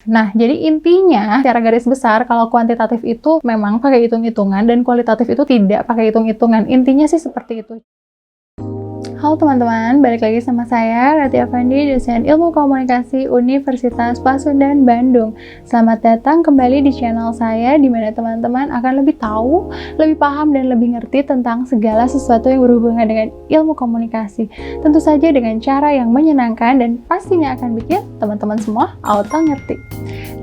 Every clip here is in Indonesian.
Nah, jadi intinya secara garis besar kalau kuantitatif itu memang pakai hitung-hitungan dan kualitatif itu tidak pakai hitung-hitungan. Intinya sih seperti itu. Halo teman-teman, balik lagi sama saya Rati Effendi, dosen Ilmu Komunikasi Universitas Pasundan Bandung. Selamat datang kembali di channel saya di mana teman-teman akan lebih tahu, lebih paham dan lebih ngerti tentang segala sesuatu yang berhubungan dengan ilmu komunikasi. Tentu saja dengan cara yang menyenangkan dan pastinya akan bikin teman-teman semua auto ngerti.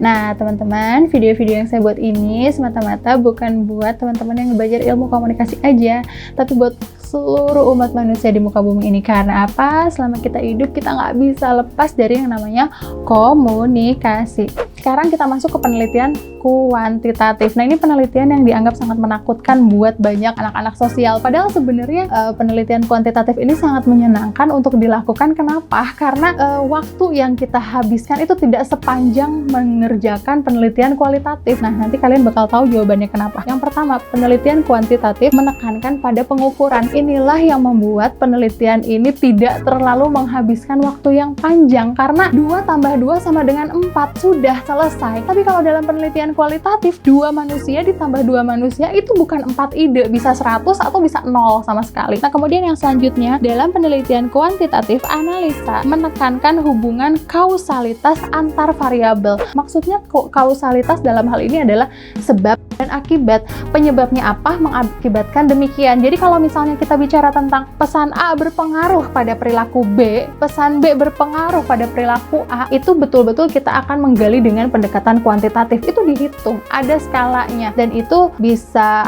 Nah, teman-teman, video-video yang saya buat ini semata-mata bukan buat teman-teman yang belajar ilmu komunikasi aja, tapi buat seluruh umat manusia di muka bumi ini. Karena apa? Selama kita hidup, kita nggak bisa lepas dari yang namanya komunikasi. Sekarang kita masuk ke penelitian kuantitatif. Nah, ini penelitian yang dianggap sangat menakutkan buat banyak anak-anak sosial. Padahal sebenarnya penelitian kuantitatif ini sangat menyenangkan untuk dilakukan. Kenapa? Karena waktu yang kita habiskan itu tidak sepanjang mengerjakan penelitian kualitatif. Nah, nanti kalian bakal tahu jawabannya kenapa. Yang pertama, penelitian kuantitatif menekankan pada pengukuran. Inilah yang membuat penelitian ini tidak terlalu menghabiskan waktu yang panjang. Karena 2 tambah 2 sama dengan 4 sudah selesai. Tapi kalau dalam penelitian kualitatif, 2 manusia ditambah 2 manusia itu bukan 4 ide, bisa 100 atau bisa 0 sama sekali. Nah, kemudian yang selanjutnya, dalam penelitian kuantitatif, analisa menekankan hubungan kausalitas antar variabel. Maksudnya kausalitas dalam hal ini adalah sebab dan akibat. Penyebabnya apa mengakibatkan demikian. Jadi kalau misalnya kita bicara tentang pesan A berpengaruh pada perilaku B, pesan B berpengaruh pada perilaku A, itu betul-betul kita akan menggali dengan pendekatan kuantitatif. Itu dihitung, ada skalanya, dan itu bisa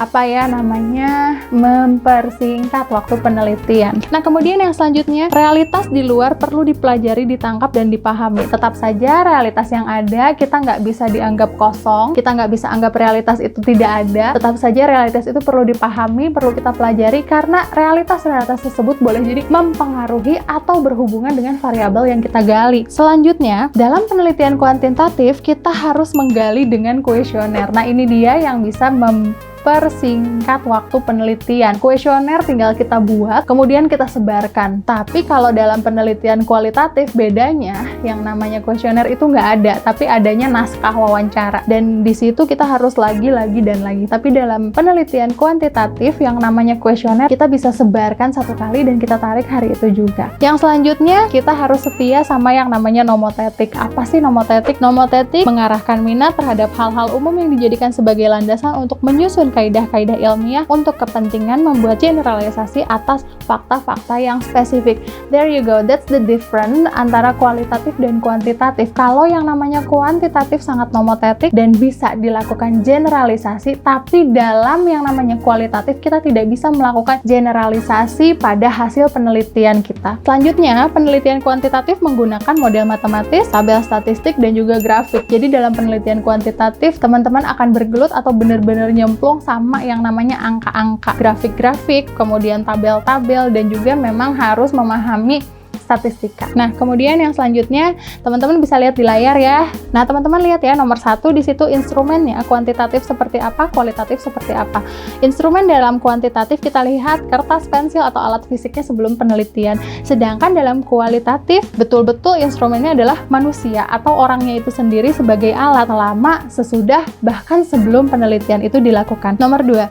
mempersingkat waktu penelitian. Nah, kemudian yang selanjutnya, realitas di luar perlu dipelajari, ditangkap, dan dipahami. Tetap saja realitas yang ada kita nggak bisa dianggap kosong, kita nggak bisa anggap realitas itu tidak ada. Tetap saja realitas itu perlu dipahami, perlu kita pelajari, karena realitas-realitas tersebut boleh jadi mempengaruhi atau berhubungan dengan variabel yang kita gali. Selanjutnya, dalam penelitian kuantitatif kita harus menggali dengan kuesioner. Nah, ini dia yang bisa mempersingkat waktu penelitian. Kuesioner tinggal kita buat, kemudian kita sebarkan. Tapi kalau dalam penelitian kualitatif, bedanya yang namanya kuesioner itu nggak ada, tapi adanya naskah wawancara. Dan di situ kita harus lagi dan lagi. Tapi dalam penelitian kuantitatif yang namanya kuesioner, kita bisa sebarkan 1 kali dan kita tarik hari itu juga. Yang selanjutnya, kita harus setia sama yang namanya nomotetik. Apa sih nomotetik? Nomotetik mengarahkan minat terhadap hal-hal umum yang dijadikan sebagai landasan untuk menyusun kaidah-kaidah ilmiah untuk kepentingan membuat generalisasi atas fakta-fakta yang spesifik. There you go, that's the difference antara kualitatif dan kuantitatif. Kalau yang namanya kuantitatif sangat nomotetik dan bisa dilakukan generalisasi, tapi dalam yang namanya kualitatif kita tidak bisa melakukan generalisasi pada hasil penelitian kita. Selanjutnya, penelitian kuantitatif menggunakan model matematis, tabel statistik, dan juga grafik. Jadi dalam penelitian kuantitatif, teman-teman akan bergelut atau benar-benar nyemplung sama yang namanya angka-angka, grafik-grafik, kemudian tabel-tabel, dan juga memang harus memahami statistika. Nah, kemudian yang selanjutnya teman-teman bisa lihat di layar ya. Nah, teman-teman lihat ya, nomor 1 di situ instrumennya, kuantitatif seperti apa, kualitatif seperti apa. Instrumen dalam kuantitatif kita lihat kertas, pensil, atau alat fisiknya sebelum penelitian. Sedangkan dalam kualitatif betul-betul instrumennya adalah manusia atau orangnya itu sendiri sebagai alat selama, sesudah, bahkan sebelum penelitian itu dilakukan. Nomor 2,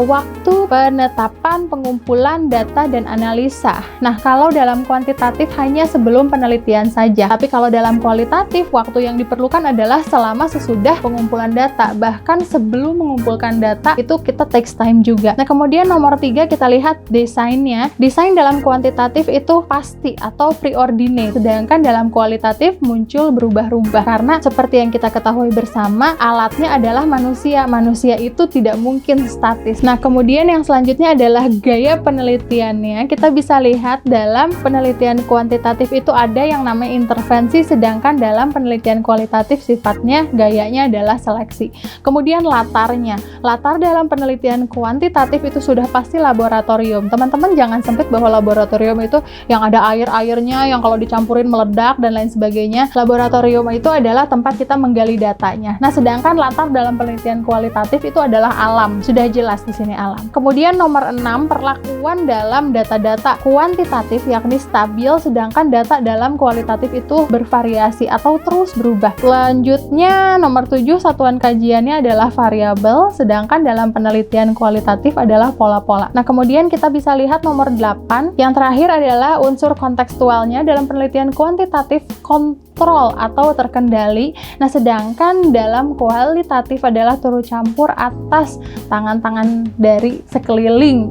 waktu penetapan, pengumpulan data, dan analisa. Nah, kalau dalam kuantitatif hanya sebelum penelitian saja. Tapi kalau dalam kualitatif, waktu yang diperlukan adalah selama sesudah pengumpulan data. Bahkan sebelum mengumpulkan data, itu kita takes time juga. Nah, kemudian nomor 3 kita lihat desainnya. Desain dalam kuantitatif itu pasti atau preordinate. Sedangkan dalam kualitatif muncul berubah-ubah. Karena seperti yang kita ketahui bersama, alatnya adalah manusia. Manusia itu tidak mungkin statis. Nah, kemudian yang selanjutnya adalah gaya penelitiannya. Kita bisa lihat dalam penelitian kuantitatif itu ada yang namanya intervensi, sedangkan dalam penelitian kualitatif sifatnya gayanya adalah seleksi. Kemudian latarnya. Latar dalam penelitian kuantitatif itu sudah pasti laboratorium. Teman-teman jangan sempit bahwa laboratorium itu yang ada air-airnya, yang kalau dicampurin meledak dan lain sebagainya. Laboratorium itu adalah tempat kita menggali datanya. Nah, sedangkan latar dalam penelitian kualitatif itu adalah alam. Sudah jelas jelas di sini alam. Kemudian nomor 6, perlakuan dalam data-data kuantitatif yakni stabil, sedangkan data dalam kualitatif itu bervariasi atau terus berubah. Selanjutnya nomor 7, satuan kajiannya adalah variabel, sedangkan dalam penelitian kualitatif adalah pola-pola. Nah, kemudian kita bisa lihat nomor 8, yang terakhir adalah unsur kontekstualnya. Dalam penelitian kuantitatif kontrol atau terkendali. Nah, sedangkan dalam kualitatif adalah turut campur atas tangan-tangan dari sekeliling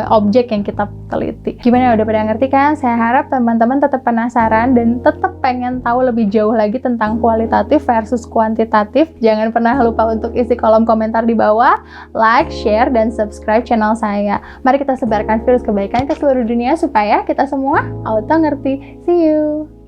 objek yang kita teliti. Gimana, udah pada ngerti kan? Saya harap teman-teman tetap penasaran dan tetap pengen tahu lebih jauh lagi tentang kualitatif versus kuantitatif. Jangan pernah lupa untuk isi kolom komentar di bawah, like, share, dan subscribe channel saya. Mari kita sebarkan virus kebaikan ke seluruh dunia supaya kita semua auto ngerti. See you!